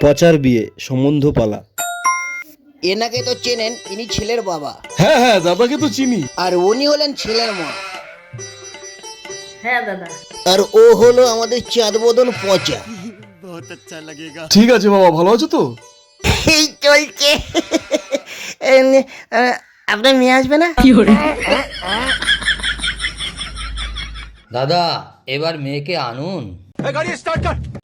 পচার বিয়ে সম্বন্ধ পালা। এনাকে তো চেনেন, ইনি ছেলের বাবা। হ্যাঁ হ্যাঁ, দাদাকে তো চিনি। আর উনি হলেন ছেলের মা। হ্যাঁ দাদা। আর ও হলো আমাদের চাঁদ বদন পচা। ঠিক আছে বাবা, ভালো আছো তো? এই চলছে। আপনার মেয়ে আসবে না? দাদা এবার মেয়েকে আনুন।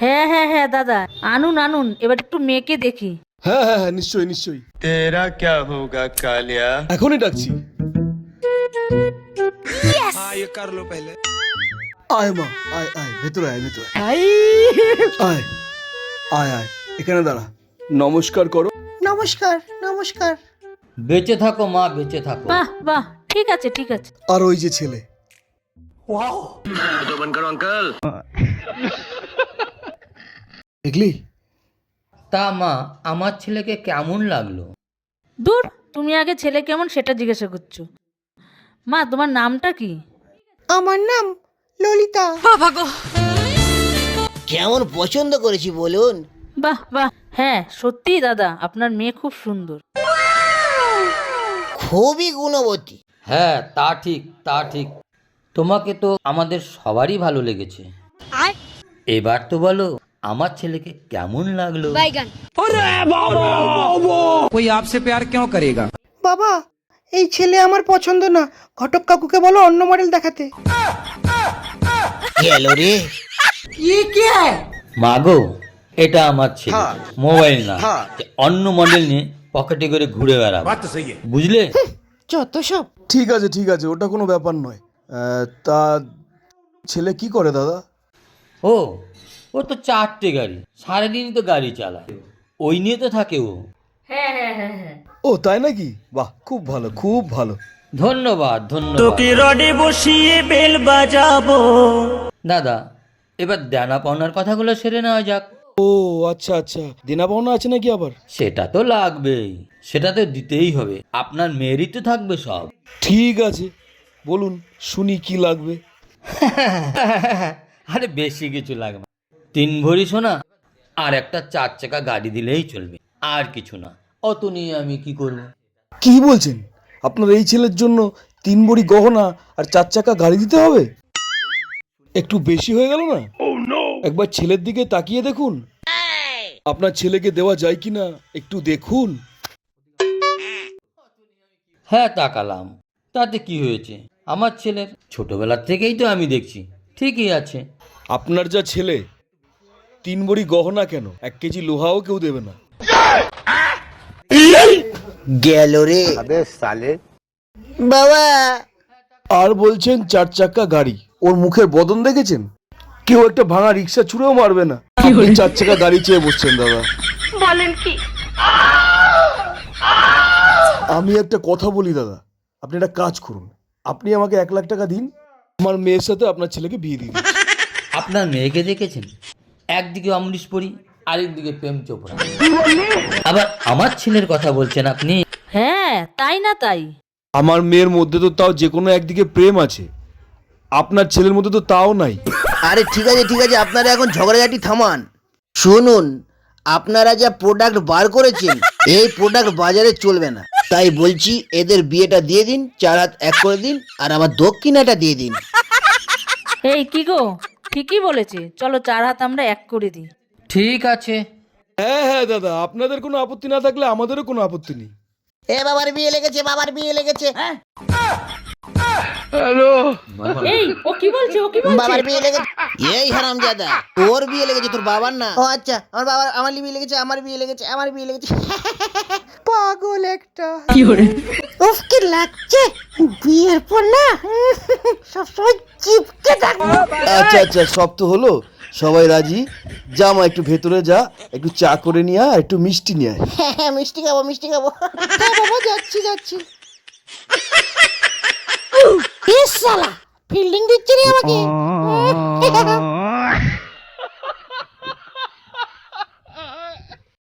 হ্যাঁ হ্যাঁ হ্যাঁ দাদা, আনুন আনুন, এবার একটু মেয়েকে দেখি। হ্যাঁ হ্যাঁ হ্যাঁ, নিশ্চয়ই নিশ্চয়ই। तेरा क्या होगा कालिया। এখনই ডাকছি। हाँ ये कर लो पहले। আয় মা, আয় আয়, ভেতরে আয়, ভেতরে আয়। আয় আয় আয়, এখানে দাঁড়া, নমস্কার করো। নমস্কার নমস্কার। বেঁচে থাকো মা, বেঁচে থাকো। বাহ বাহ, ঠিক আছে ঠিক আছে। আর ওই যে ছেলে, तो बंद करो अंकल। দেখলি? তা মা, আমার ছেলেকে কেমন লাগলো? দূর, তুমি আগে ছেলে কেমন সেটা জিজ্ঞাসা করছো। মা, তোমার নামটা কি? আমার নাম ললিতা। কেমন পছন্দ করেছি বলুন? বাহ বাহ, হ্যাঁ সত্যিই দাদা, আপনার মেয়ে খুব সুন্দর। খুবই গুণবতী। হ্যাঁ তা ঠিক, তা ঠিক। তোমাকে তো আমাদের সবারই ভালো লেগেছে। এবার তো বলো আমার ছেলেকে কেমন লাগলো? कोई आपसे प्यार क्यों करेगा। বাবা, এই ছেলে আমার পছন্দ না, ঘটক কাকুকে বলো অন্য মডেল দেখাতে। গেল রে। মাগো, এটা আমার ছেলে, মোবাইল না যে অন্য মডেল নিয়ে পকেটে করে ঘুরে বেড়াবো, বুঝলে? যত সব। ঠিক আছে ঠিক আছে, ওটা কোনো ব্যাপার নয়। তা ছেলে কি করে দাদা? ও ও তো 4টে গাড়ি, সারাদিনই তো গাড়ি চালায়, ওই নিয়ে তো থাকে ও। হ্যাঁ হ্যাঁ হ্যাঁ হ্যাঁ। ও তাই নাকি? বাহ, খুব ভালো খুব ভালো। ধন্যবাদ ধন্যবাদ। রডে বসিয়ে বেল বাজাবো। দাদা এবার দেনা পাওনার কথাগুলো সেরে নেওয়া যাক। ও আচ্ছা আচ্ছা, দেনা পাওনা আছে নাকি আবার? সেটা তো লাগবেই, সেটা তো দিতেই হবে, আপনার মেয়েরই তো থাকবে সব। ঠিক আছে, বলুন শুনি কি লাগবে। আরে বেশি কিছু লাগবে না। 3 ভরি সোনা আর একটা 4 চাকা গাড়ি দিলেই চলবে, আর কিছু না। অত নিয়ে আমি কি করব? কি বলছেন? আপনার এই ছেলের জন্য 3 ভরি গহনা আর 4 চাকা গাড়ি দিতে হবে? একটু বেশি হয়ে গেল না? একবার ছেলের দিকে তাকিয়ে দেখুন, আপনার ছেলেকে দেওয়া যায় কিনা একটু দেখুন। হ্যাঁ তাকালাম, তাতে কি হয়েছে? আমার ছেলের ছোটবেলার থেকেই তো আমি দেখছি ঠিকই আছে। আপনার যা ছেলে, 3 ভরি গহনা কেন, 1 কেজি লোহাও কেউ দেবে না। গেল রে বাবা। আর বলছেন 4 চাকা গাড়ি, ওর মুখের বদন দেখেছেন? কেউ একটা ভাঙা রিক্সা ছুঁড়েও মারবে না, আপনি 4 চাকা গাড়ি চেয়ে বসছেন দাদা। বলেন কি? আমি একটা কথা বলি দাদা, আপনি একটা কাজ করুন, আপনি আমাকে 1 লাখ টাকা দিন, আমার মেয়ের সাথে আপনার ছেলেকে বিয়ে দিয়ে দিন। আপনার মেয়েকে দেখেছেন? একদিকে অমরিশ পুরী, আরেকদিকে প্রেম চোপড়া। আবার আমার ছেলের কথা বলছেন আপনি? হ্যাঁ তাই না তাই। আমার মেয়ের মধ্যে তো তাও যে কোনো একদিকে প্রেম আছে, আপনার ছেলের মধ্যে তো তাও নাই। আরে ঠিক আছে, আপনারা এখন ঝগড়াঝাটি থামান। শুনুন, আপনারা যা প্রোডাক্ট বার করেছেন, এই প্রোডাক্ট বাজারে চলবে না, তাই বলছি এদের বিয়েটা দিয়ে দিন, 4 হাত 1 করে দিন, আর আমার দক্ষিণাটা দিয়ে দিন। এই কি গো, ঠিকই বলেছে, চলো 4 হাত আমরা 1 করে দিই। ঠিক আছে। হ্যাঁ হ্যাঁ দাদা, আপনাদের কোনো আপত্তি না থাকলে আমাদেরও কোনো আপত্তি নেই। এ বাবার বিয়ে লেগেছে, বাবার বিয়ে লেগেছে। এই ও কি বলছে, ও কি বলছে? বাবার বিয়ে লেগেছে। এই হারামজাদা, তোর বিয়ে লেগেছে, তোর বাবার না। ও আচ্ছা, আমার বাবার, আমার বিয়ে লেগেছে, আমার বিয়ে লেগেছে, আমার বিয়ে লেগেছে। পাগল একটা। কি করে? উফ কি লাগছে, বিয়ের পর না সবসময় চিপকে থাকবো। আচ্ছা আচ্ছা, সব তো হলো, সবাই রাজি। যা মা, একটু ভেতরে যা, একটু চা করে নিয়ে আয়, একটু মিষ্টি নিয়ে আয়। হ্যাঁ, মিষ্টি খাবো, মিষ্টি খাবো। হ্যাঁ বাবা, যাচ্ছি। ইস শালা, ফিল্ডিং দিচ্ছে রে আমাকে।